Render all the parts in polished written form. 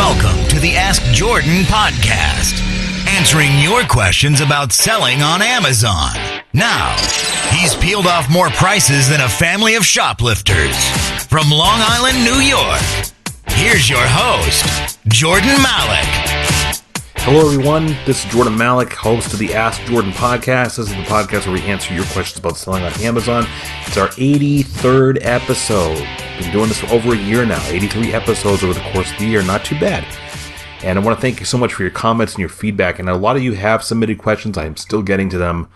Welcome to the Ask Jordan podcast, answering your questions about selling on Amazon. Now, he's peeled off more prices than a family of shoplifters. From Long Island, New York, here's your host, Jordan Malik. Hello, everyone. This is Jordan Malik, host of the Ask Jordan podcast. This is the podcast where we answer your questions about selling on Amazon. It's our 83rd episode. Been doing this for over a year now. 83 episodes over the course of the year. Not too bad. And I want to thank you so much for your comments and your feedback. And a lot of you have submitted questions. I am still getting to them,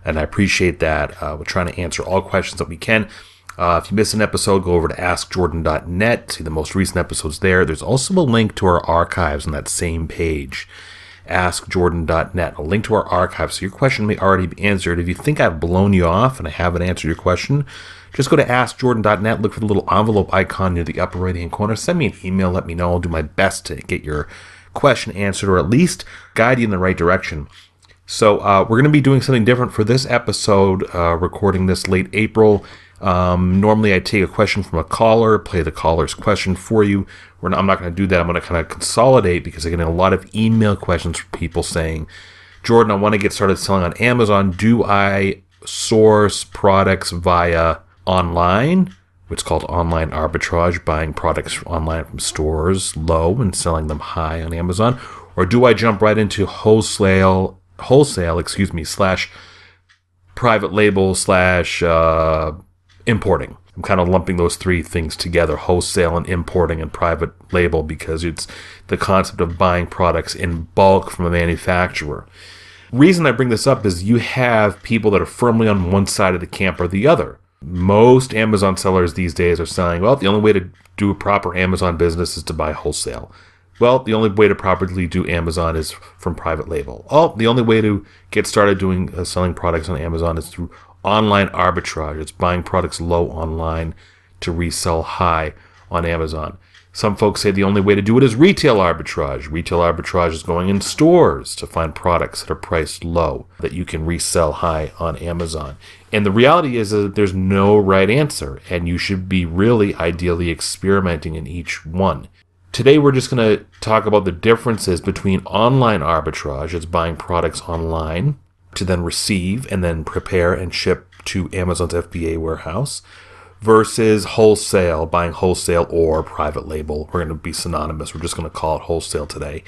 and I appreciate that. We're trying to answer all questions that we can. If you missed an episode, go over to askjordan.net. See the most recent episodes there. There's also a link to our archives on that same page, askjordan.net. A link to our archives. So your question may already be answered. If you think I've blown you off and I haven't answered your question, just go to askjordan.net, look for the little envelope icon near the upper right-hand corner. Send me an email, let me know. I'll do my best to get your question answered, or at least guide you in the right direction. So we're going to be doing something different for this episode, recording this late April. Normally I take a question from a caller, play the caller's question for you. I'm not going to do that. I'm going to kind of consolidate because I'm getting a lot of email questions from people saying, Jordan, I want to get started selling on Amazon. Do I source products via online, which is called online arbitrage, buying products online from stores low and selling them high on Amazon? Or do I jump right into wholesale, slash private label slash importing? I'm kind of lumping those three things together, wholesale and importing and private label, because it's the concept of buying products in bulk from a manufacturer. Reason I bring this up is you have people that are firmly on one side of the camp or the other. Most Amazon sellers these days are saying, well, the only way to do a proper Amazon business is to buy wholesale. Well, the only way to properly do Amazon is from private label. Oh, the only way to get started doing selling products on Amazon is through online arbitrage. It's buying products low online to resell high on Amazon. Some folks say the only way to do it is retail arbitrage. Retail arbitrage is going in stores to find products that are priced low that you can resell high on Amazon. And the reality is that there's no right answer, and you should be really ideally experimenting in each one. Today we're just going to talk about the differences between online arbitrage, it's buying products online to then receive and then prepare and ship to Amazon's FBA warehouse, versus wholesale, buying wholesale or private label. We're going to be synonymous. We're just going to call it wholesale today,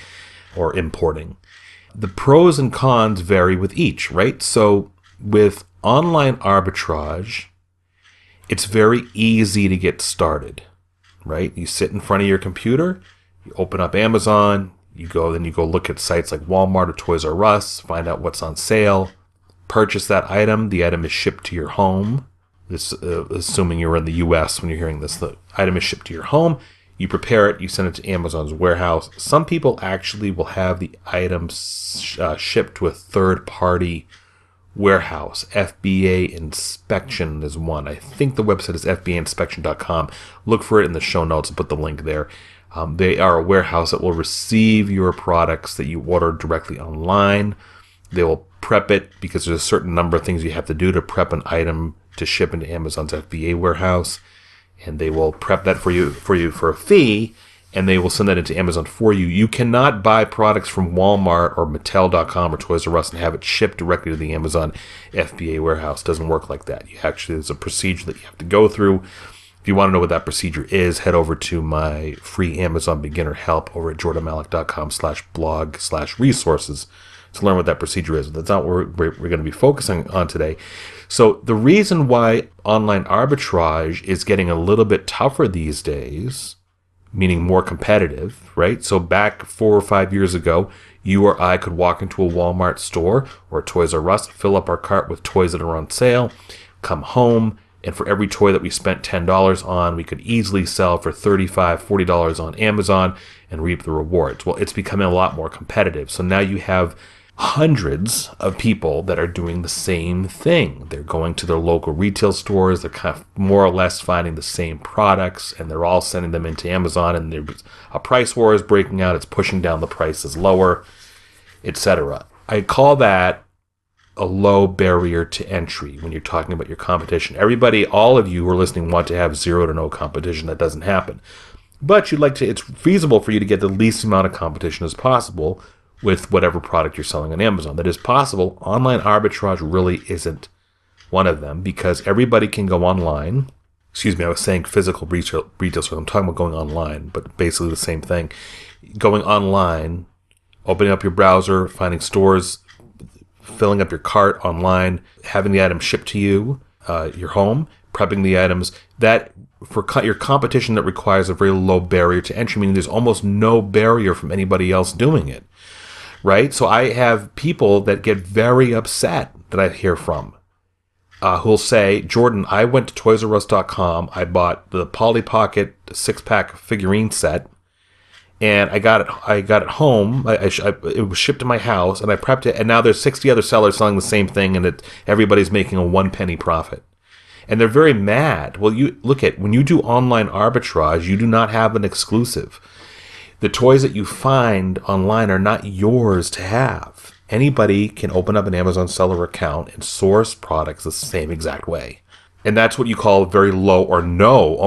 or importing. The pros and cons vary with each, right? So with online arbitrage, it's very easy to get started, right? You sit in front of your computer, you open up Amazon, you go look at sites like Walmart or Toys R Us, find out what's on sale, purchase that item. The item is shipped to your home. This, assuming you're in the U.S. when you're hearing this, the item is shipped to your home. You prepare it, you send it to Amazon's warehouse. Some people actually will have the items shipped to a third-party warehouse. FBA Inspection is one. I think the website is fbainspection.com. Look for it in the show notes and put the link there. They are a warehouse that will receive your products that you order directly online. They will prep it, because there's a certain number of things you have to do to prep an item to ship into Amazon's FBA warehouse, and they will prep that for you for a fee, and they will send that into Amazon for you. You cannot buy products from Walmart or Mattel.com or Toys R Us and have it shipped directly to the Amazon FBA warehouse. It doesn't work like that. There's a procedure that you have to go through. If you want to know what that procedure is, head over to my free Amazon beginner help over at jordanmalik.com/blog/resources to learn what that procedure is. That's not what we're going to be focusing on today. So the reason why online arbitrage is getting a little bit tougher these days, meaning more competitive, right? So back 4 or 5 years ago, you or I could walk into a Walmart store or Toys R Us, fill up our cart with toys that are on sale, come home, and for every toy that we spent $10 on, we could easily sell for $35, $40 on Amazon and reap the rewards. Well, it's becoming a lot more competitive. So now you have hundreds of people that are doing the same thing. They're going to their local retail stores. They're kind of more or less finding the same products, and they're all sending them into Amazon, and there's a price war is breaking out. It's pushing down the prices lower, etc. I call that a low barrier to entry when you're talking about your competition. Everybody, all of you who are listening, want to have zero to no competition. That doesn't happen. but it's feasible for you to get the least amount of competition as possible with whatever product you're selling on Amazon. That is possible. Online arbitrage really isn't one of them, because everybody can go online. Excuse me, I was saying physical retail, so I'm talking about going online, but basically the same thing. Going online, opening up your browser, finding stores, filling up your cart online, having the item shipped to you, your home, prepping the items. That for your competition, that requires a very low barrier to entry, meaning there's almost no barrier from anybody else doing it, right? So I have people that get very upset that I hear from, who'll say, Jordan, I went to ToysRUs.com, I bought the Polly Pocket 6-pack figurine set, and I got it home. It was shipped to my house, and I prepped it, and now there's 60 other sellers selling the same thing, and everybody's making a 1 penny profit. And they're very mad. Well, you look at, when you do online arbitrage, you do not have an exclusive. The toys that you find online are not yours to have. Anybody can open up an Amazon seller account and source products the same exact way. And that's what you call very low or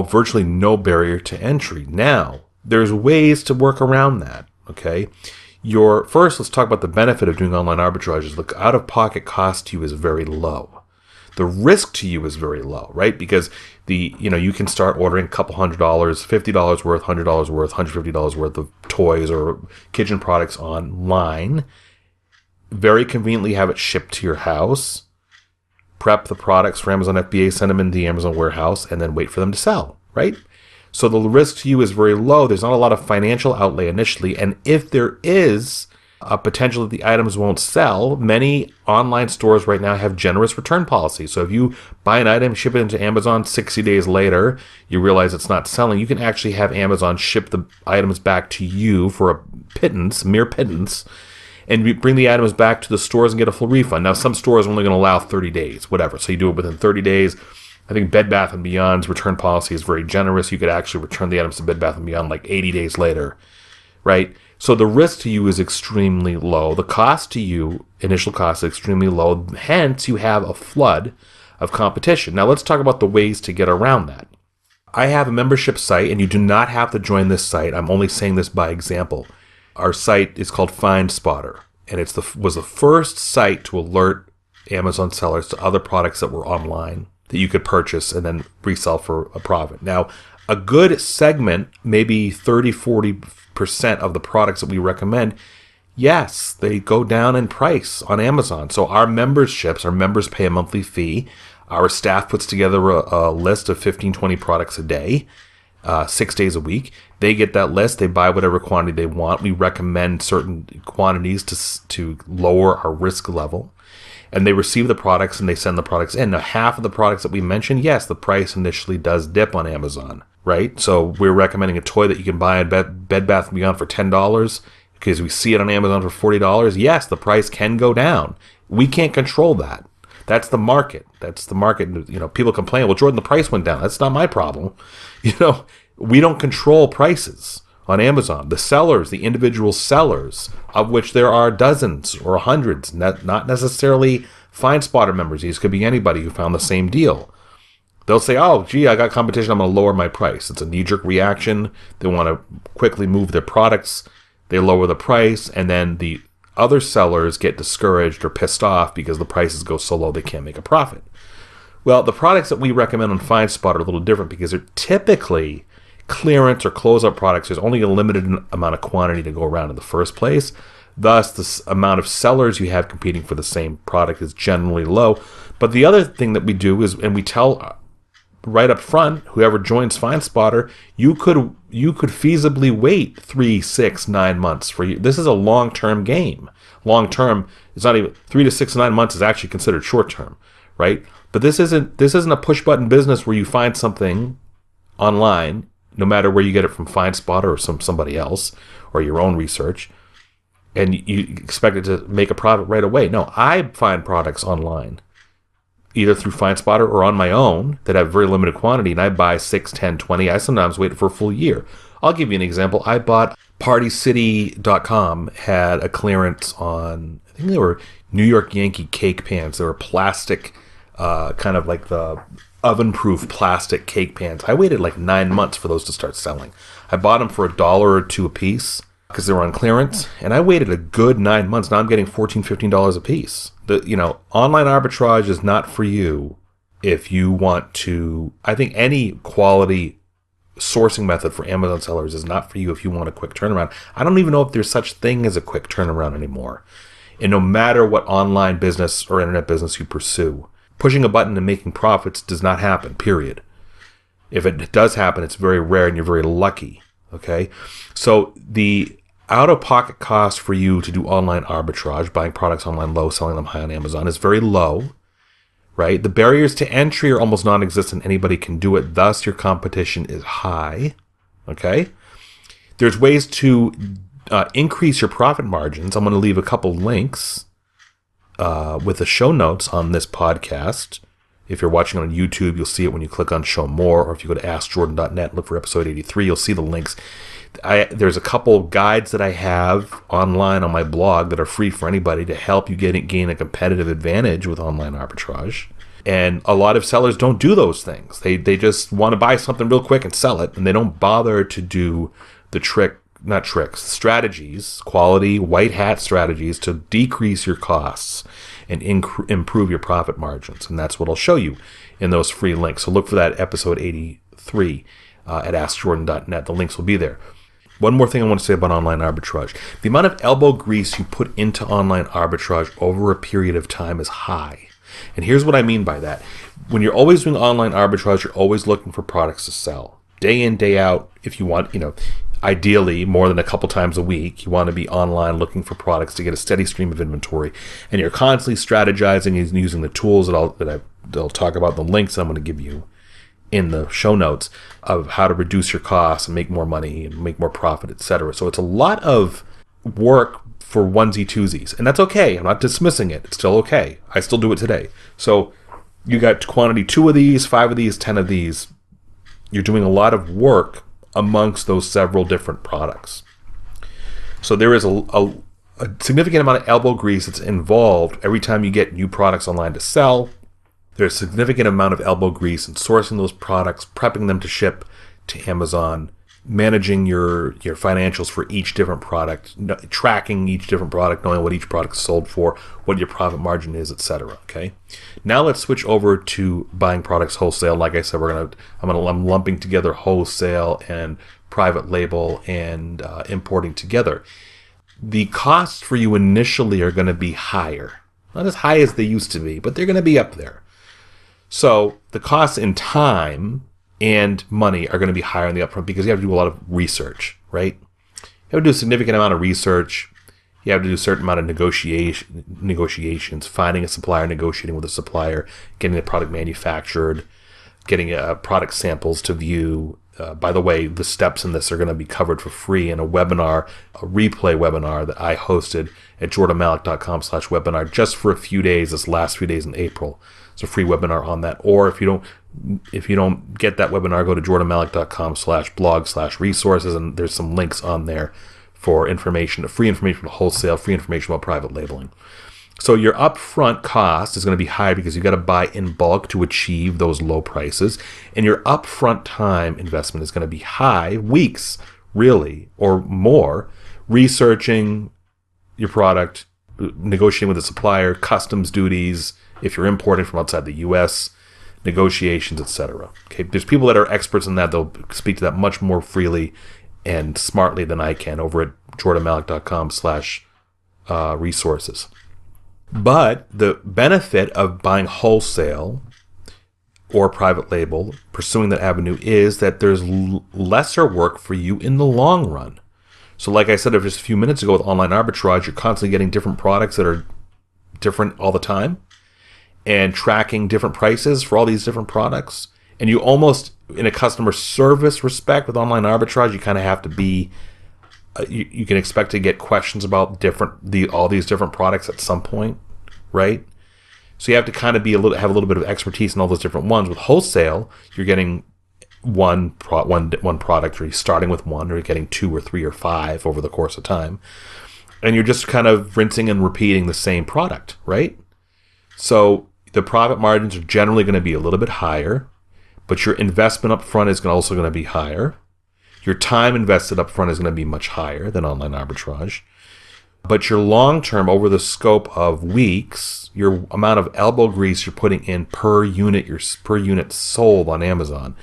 virtually no barrier to entry. Now, there's ways to work around that, okay? First, let's talk about the benefit of doing online arbitrage. Is the out-of-pocket cost to you is very low. The risk to you is very low, right? Because you can start ordering a couple $100, $50 worth, $100 worth, $150 worth of toys or kitchen products online. Very conveniently have it shipped to your house. Prep the products for Amazon FBA, send them in the Amazon warehouse, and then wait for them to sell, right? So the risk to you is very low. There's not a lot of financial outlay initially. And if there is a potential that the items won't sell, many online stores right now have generous return policies. So if you buy an item, ship it into Amazon, 60 days later, you realize it's not selling, you can actually have Amazon ship the items back to you for a pittance, mere pittance, and you bring the items back to the stores and get a full refund. Now, some stores are only going to allow 30 days, whatever. So you do it within 30 days. I think Bed Bath & Beyond's return policy is very generous. You could actually return the items to Bed Bath & Beyond like 80 days later, right? So the risk to you is extremely low. The cost to you, initial cost, is extremely low. Hence, you have a flood of competition. Now, let's talk about the ways to get around that. I have a membership site, and you do not have to join this site. I'm only saying this by example. Our site is called Find Spotter, and it was the first site to alert Amazon sellers to other products that were online that you could purchase and then resell for a profit. Now, a good segment, maybe 30-40% of the products that we recommend, yes, they go down in price on Amazon. So our members pay a monthly fee. Our staff puts together a list of 15-20 products a day, 6 days a week. They get that list. They buy whatever quantity they want. We recommend certain quantities to lower our risk level. And they receive the products and they send the products in. Now, half of the products that we mentioned, yes, the price initially does dip on Amazon, right? So we're recommending a toy that you can buy at Bed Bath & Beyond for $10 because we see it on Amazon for $40. Yes, the price can go down. We can't control that. That's the market. People complain, well, Jordan, the price went down. That's not my problem. We don't control prices on Amazon. The sellers, the individual sellers, of which there are dozens or hundreds, not necessarily Find Spotter members. These could be anybody who found the same deal. They'll say, oh, gee, I got competition, I'm going to lower my price. It's a knee-jerk reaction. They want to quickly move their products. They lower the price, and then the other sellers get discouraged or pissed off because the prices go so low they can't make a profit. Well, the products that we recommend on Find Spotter are a little different because they're typically clearance or closeout products. There's only a limited amount of quantity to go around in the first place. Thus, the amount of sellers you have competing for the same product is generally low. But the other thing that we do is, and we tell right up front, whoever joins Find Spotter, you could feasibly wait 3, 6, 9 months for you. This is a long-term game. Long-term, it's not even 3 to 6, 9 months is actually considered short-term, right? But this isn't a push-button business where you find something online, no matter where you get it from Find Spotter or somebody else or your own research, and you expect it to make a profit right away. No, I find products online, either through Find Spotter or on my own, that have very limited quantity, and I buy 6, 10, 20. I sometimes wait for a full year. I'll give you an example. I bought PartyCity.com had a clearance on, I think they were New York Yankee cake pans. They were plastic, kind of like the oven-proof plastic cake pans. I waited like 9 months for those to start selling. I bought them for $1 or $2 a piece because they were on clearance, and I waited a good 9 months. Now I'm getting $14, $15 a piece. Online arbitrage is not for you if you want to. I think any quality sourcing method for Amazon sellers is not for you if you want a quick turnaround. I don't even know if there's such thing as a quick turnaround anymore. And no matter what online business or internet business you pursue, pushing a button and making profits does not happen, period. If it does happen, it's very rare and you're very lucky, okay? So the out-of-pocket cost for you to do online arbitrage, buying products online low, selling them high on Amazon, is very low, right? The barriers to entry are almost non-existent. Anybody can do it. Thus, your competition is high, okay? There's ways to increase your profit margins. I'm going to leave a couple links with the show notes on this podcast. If you're watching on YouTube, you'll see it when you click on Show More, or if you go to AskJordan.net, look for episode 83, you'll see the links. There's a couple guides that I have online on my blog that are free for anybody to help you gain a competitive advantage with online arbitrage. And a lot of sellers don't do those things. They just want to buy something real quick and sell it, and they don't bother to do the strategies, quality white hat strategies to decrease your costs and improve your profit margins. And that's what I'll show you in those free links. So look for that episode 83 at AskJordan.net. The links will be there. One more thing I want to say about online arbitrage. The amount of elbow grease you put into online arbitrage over a period of time is high. And here's what I mean by that. When you're always doing online arbitrage, you're always looking for products to sell. Day in, day out, if you want, ideally more than a couple times a week, you want to be online looking for products to get a steady stream of inventory. And you're constantly strategizing and using the tools that I'll talk about, the links I'm going to give you in the show notes of how to reduce your costs and make more money and make more profit, etc. So it's a lot of work for onesie twosies, and that's okay. I'm not dismissing it. It's still okay. I still do it today. So you got quantity 2 of these, 5 of these, 10 of these. You're doing a lot of work amongst those several different products. So there is a significant amount of elbow grease that's involved every time you get new products online to sell. There's a significant amount of elbow grease in sourcing those products, prepping them to ship to Amazon, managing your financials for each different product, tracking each different product, knowing what each product is sold for, what your profit margin is, etc. Okay. Now let's switch over to buying products wholesale. Like I said, I'm lumping together wholesale and private label and importing together. The costs for you initially are going to be higher, not as high as they used to be, but they're going to be up there. So the costs in time and money are going to be higher in the upfront because you have to do a lot of research, right? You have to do a significant amount of research. You have to do a certain amount of negotiations, finding a supplier, negotiating with a supplier, getting the product manufactured, getting product samples to view. By the way, the steps in this are going to be covered for free in a webinar, a replay webinar that I hosted at jordanmalik.com/webinar just for a few days, this last few days in April. It's a free webinar on that. Or if you don't get that webinar, go to jordanmalik.com/blog/resources, and there's some links on there for information, free information about wholesale, free information about private labeling. So your upfront cost is going to be high because you've got to buy in bulk to achieve those low prices. And your upfront time investment is going to be high, weeks, really, or more, researching your product, negotiating with a supplier, customs duties, if you're importing from outside the U.S., negotiations, etc. Okay, there's people that are experts in that. They'll speak to that much more freely and smartly than I can over at jordanmalik.com/resources. But the benefit of buying wholesale or private label, pursuing that avenue, is that there's lesser work for you in the long run. So like I said just a few minutes ago with online arbitrage, you're constantly getting different products that are different all the time and tracking different prices for all these different products. And you almost, in a customer service respect with online arbitrage, you kind of have to be you can expect to get questions about all these different products at some point, right? So you have to kind of have a little bit of expertise in all those different ones. With wholesale, you're getting one product, or you're starting with one, or you're getting 2 or 3 or 5 over the course of time, and you're just kind of rinsing and repeating the same product, right? So the profit margins are generally going to be a little bit higher, but your investment up front is also going to be higher. Your time invested up front is going to be much higher than online arbitrage. But your long term, over the scope of weeks, your amount of elbow grease you're putting in per unit sold on Amazon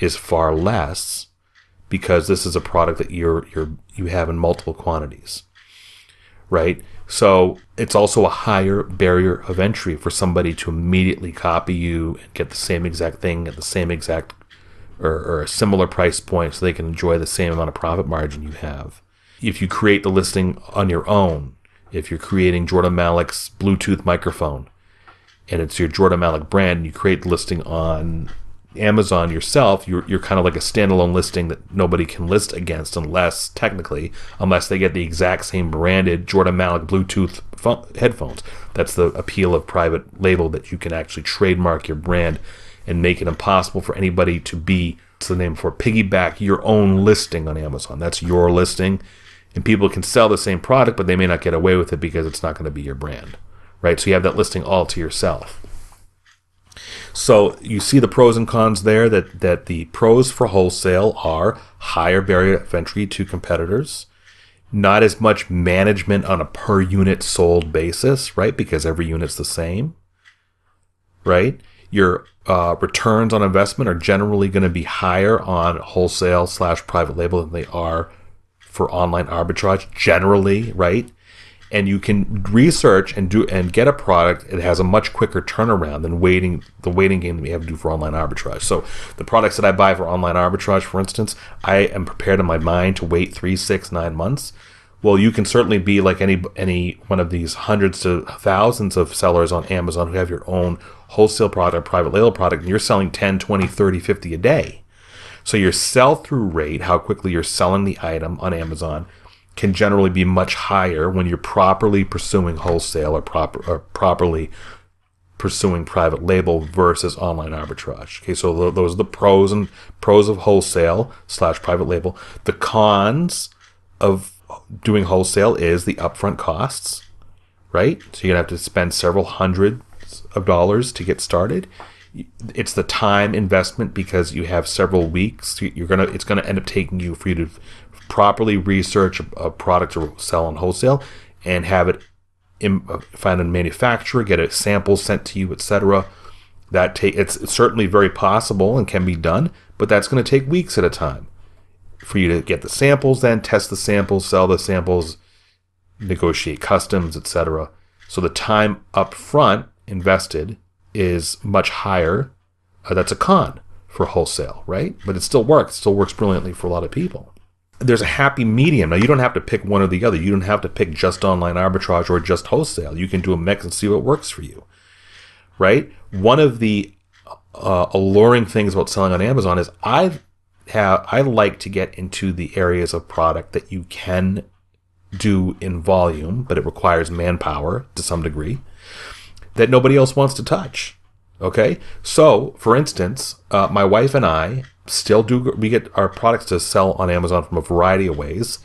is far less, because this is a product that you have in multiple quantities, right? So it's also a higher barrier of entry for somebody to immediately copy you and get the same exact thing at the same exact or a similar price point, so they can enjoy the same amount of profit margin you have. If you create the listing on your own, if you're creating Jordan Malik's Bluetooth microphone and it's your Jordan Malik brand, and you create the listing on Amazon yourself, you're kind of like a standalone listing that nobody can list against unless they get the exact same branded Jordan Malik Bluetooth headphones. That's the appeal of private label, that you can actually trademark your brand and make it impossible for anybody to piggyback your own listing on Amazon. That's your listing, and people can sell the same product, but they may not get away with it because it's not going to be your brand, right? So you have that listing all to yourself. So you see the pros and cons there, that the pros for wholesale are higher barrier of entry to competitors, not as much management on a per unit sold basis, right? Because every unit's the same, right? Your returns on investment are generally going to be higher on wholesale / private label than they are for online arbitrage, generally, right? And you can research and get a product. It has a much quicker turnaround than the waiting game that we have to do for online arbitrage. So the products that I buy for online arbitrage, for instance, I am prepared in my mind to wait 3, 6, 9 months. Well, you can certainly be like any one of these hundreds to thousands of sellers on Amazon who have your own wholesale product, private label product, and you're selling 10, 20, 30, 50 a day. So your sell-through rate, how quickly you're selling the item on Amazon, can generally be much higher when you're properly pursuing wholesale or properly pursuing private label versus online arbitrage. Okay, so those are the pros of wholesale / private label. The cons of doing wholesale is the upfront costs, right? So you're gonna have to spend several hundreds of dollars to get started. It's the time investment, because you have several weeks. It's gonna end up taking you for you to properly research a product to sell on wholesale and have it find a manufacturer, get a sample sent to you, etc. It's certainly very possible and can be done, but that's going to take weeks at a time for you to get the samples, then test the samples, sell the samples, negotiate customs, etc. So the time up front invested is much higher. That's a con for wholesale, right? But it still works. It still works brilliantly for a lot of people. There's a happy medium. Now, you don't have to pick one or the other. You don't have to pick just online arbitrage or just wholesale. You can do a mix and see what works for you, right? One of the alluring things about selling on Amazon is I like to get into the areas of product that you can do in volume, but it requires manpower to some degree, that nobody else wants to touch. Okay? So, for instance, my wife and I we get our products to sell on Amazon from a variety of ways,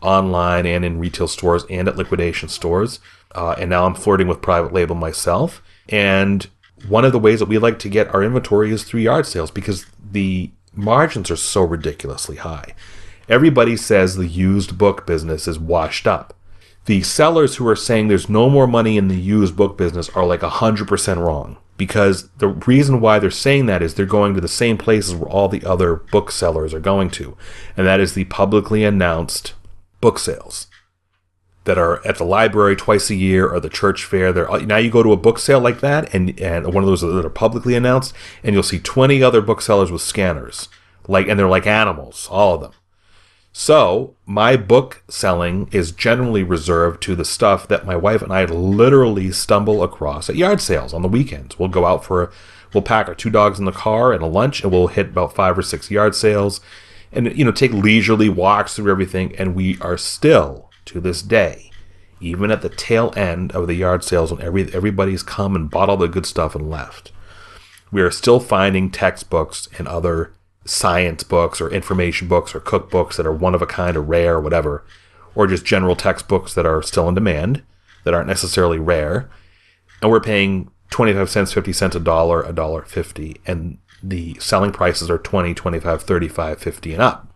online and in retail stores and at liquidation stores. And now I'm flirting with private label myself. And one of the ways that we like to get our inventory is through yard sales, because the margins are so ridiculously high. Everybody says the used book business is washed up. The sellers who are saying there's no more money in the used book business are like 100% wrong. Because the reason why they're saying that is they're going to the same places where all the other booksellers are going to. And that is the publicly announced book sales that are at the library twice a year, or the church fair. Now you go to a book sale like that, and one of those that are publicly announced, and you'll see 20 other booksellers with scanners. And they're like animals, all of them. So my book selling is generally reserved to the stuff that my wife and I literally stumble across at yard sales on the weekends. We'll go out we'll pack our 2 dogs in the car and a lunch, and we'll hit about 5 or 6 yard sales and, take leisurely walks through everything. And we are still, to this day, even at the tail end of the yard sales when everybody's come and bought all the good stuff and left, we are still finding textbooks and other science books or information books or cookbooks that are one of a kind or rare or whatever, or just general textbooks that are still in demand that aren't necessarily rare, and we're paying 25 cents, 50 cents, $1, $1.50, and the selling prices are 20, 25, 35, 50 and up,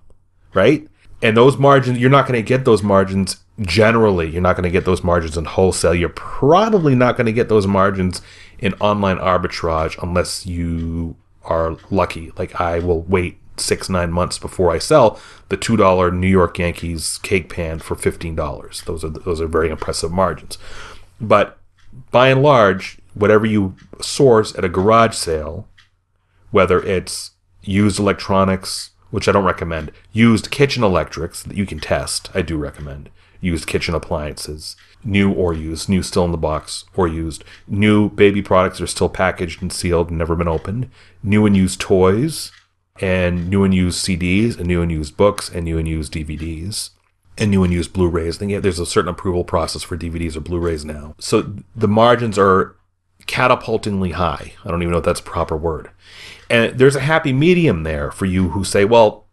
right? And those margins, you're not going to get those margins generally. You're not going to get those margins in wholesale. You're probably not going to get those margins in online arbitrage unless you are lucky. Like I will wait 6-9 months before I sell the $2 New York Yankees cake pan for $15. Those are very impressive margins. But by and large, whatever you source at a garage sale, whether it's used electronics, which I don't recommend, used kitchen electrics that you can test, I do recommend, used kitchen appliances, new or used, new still in the box or used, new baby products that are still packaged and sealed and never been opened, new and used toys, and new and used CDs, and new and used books, and new and used DVDs, and new and used Blu-rays. I think there's a certain approval process for DVDs or Blu-rays now. So the margins are catapultingly high. I don't even know if that's a proper word. And there's a happy medium there for you who say, well,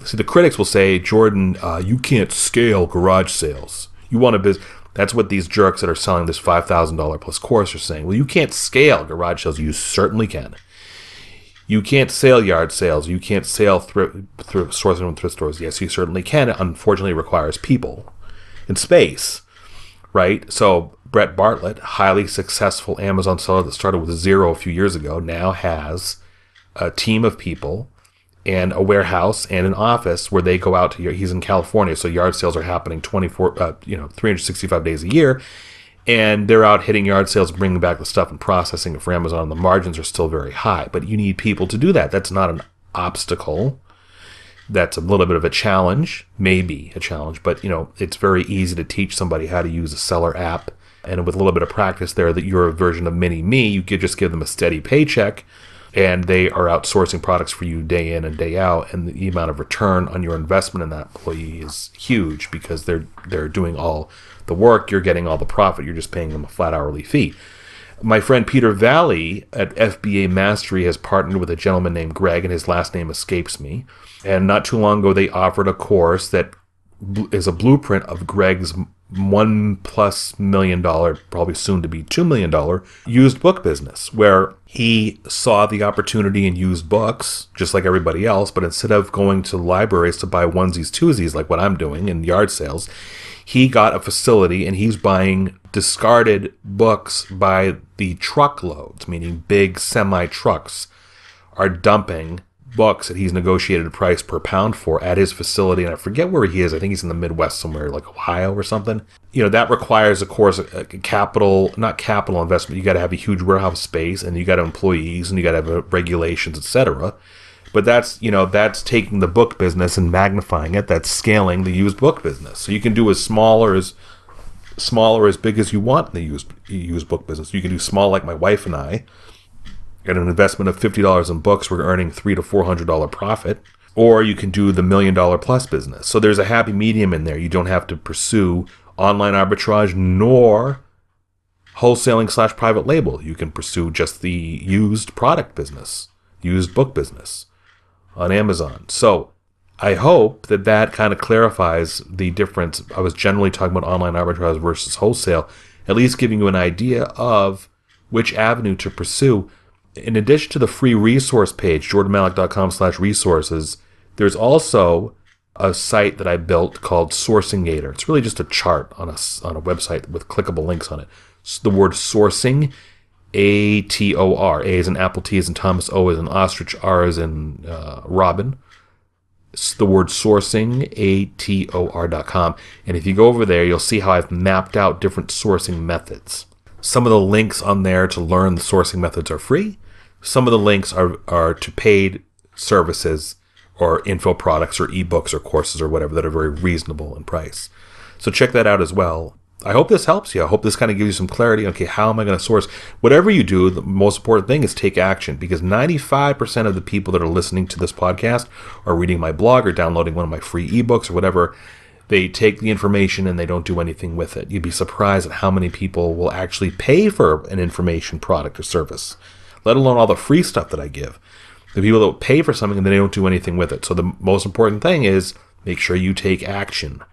see, the critics will say, Jordan, you can't scale garage sales. You want to That's what these jerks that are selling this $5,000 plus course are saying. Well, you can't scale garage sales. You certainly can. You can't sell yard sales. You can't sell sourcing from thrift stores. Yes, you certainly can. It unfortunately requires people and space, right? So Brett Bartlett, highly successful Amazon seller that started with 0 a few years ago, now has a team of people and a warehouse and an office where they go out to. He's in California, so yard sales are happening 365 days a year. And they're out hitting yard sales, bringing back the stuff and processing it for Amazon. The margins are still very high, but you need people to do that. That's not an obstacle. That's a little bit of a challenge, maybe a challenge, but it's very easy to teach somebody how to use a seller app. And with a little bit of practice there, that you're a version of Mini-Me, you could just give them a steady paycheck, and they are outsourcing products for you day in and day out. And the amount of return on your investment in that employee is huge because they're doing all the work, you're getting all the profit, you're just paying them a flat hourly fee. My friend Peter Valley at FBA Mastery has partnered with a gentleman named Greg, and his last name escapes me. And not too long ago, they offered a course that is a blueprint of Greg's $1+ million, probably soon to be $2 million used book business, where he saw the opportunity in used books, just like everybody else, but instead of going to libraries to buy onesies, twosies, like what I'm doing in yard sales, he got a facility and he's buying discarded books by the truckloads, meaning big semi-trucks are dumping books that he's negotiated a price per pound for at his facility. And I forget where he is. I think he's in the Midwest somewhere, like Ohio or something. That requires, of course, not capital investment. You got to have a huge warehouse space, and you got to have employees, and you got to have regulations, etc. But that's taking the book business and magnifying it. That's scaling the used book business. So you can do as small or as big as you want in the used book business. You can do small, like my wife and I. At an investment of $50 in books, we're earning $300 to $400 profit. Or you can do the $1 million plus business. So there's a happy medium in there. You don't have to pursue online arbitrage nor wholesaling / private label. You can pursue just the used product business, used book business on Amazon. So I hope that kind of clarifies the difference. I was generally talking about online arbitrage versus wholesale, at least giving you an idea of which avenue to pursue. In addition to the free resource page, jordanmalik.com/resources, there's also a site that I built called Sourcing Gator. It's really just a chart on a website with clickable links on it. So the word sourcing, ATOR, A as in Apple, T as in Thomas, O as in Ostrich, R as in Robin. It's the word sourcing, ATOR.com. And if you go over there, you'll see how I've mapped out different sourcing methods. Some of the links on there to learn the sourcing methods are free. Some of the links are to paid services or info products or ebooks or courses or whatever that are very reasonable in price. So check that out as well. I hope this helps you. I hope this kind of gives you some clarity. Okay, how am I going to source? Whatever you do, the most important thing is take action, because 95% of the people that are listening to this podcast are reading my blog or downloading one of my free ebooks or whatever. They take the information and they don't do anything with it. You'd be surprised at how many people will actually pay for an information product or service, let alone all the free stuff that I give. The people that will pay for something and they don't do anything with it. So the most important thing is make sure you take action.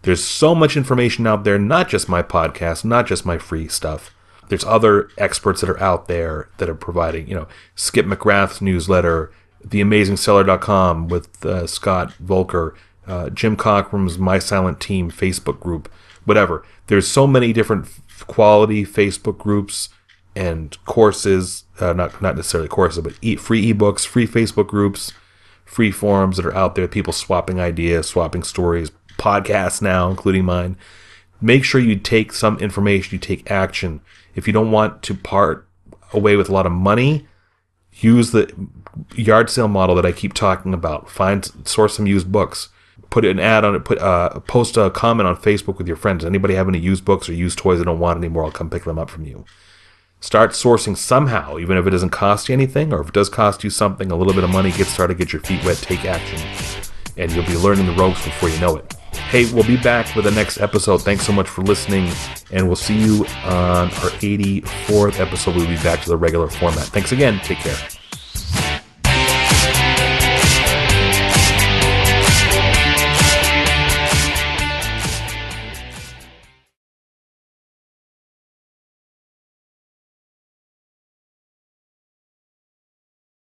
There's so much information out there, not just my podcast, not just my free stuff, There's other experts that are out there that are providing, Skip McGrath's newsletter, theamazingseller.com with Scott Volker, Jim Cockrum's My Silent Team Facebook group, whatever. There's so many different quality Facebook groups and courses, not necessarily courses, but free ebooks, free Facebook groups, free forums that are out there, people swapping ideas, swapping stories, podcasts now, including mine. Make sure you take some information, you take action. If you don't want to part away with a lot of money, use the yard sale model that I keep talking about. Source some used books. Put an ad on it. Post a comment on Facebook with your friends. Anybody have any used books or used toys they don't want anymore? I'll come pick them up from you. Start sourcing somehow, even if it doesn't cost you anything, or if it does cost you something, a little bit of money. Get started, get your feet wet, take action, and you'll be learning the ropes before you know it. Hey, we'll be back with the next episode. Thanks so much for listening, and we'll see you on our 84th episode. We'll be back to the regular format. Thanks again. Take care.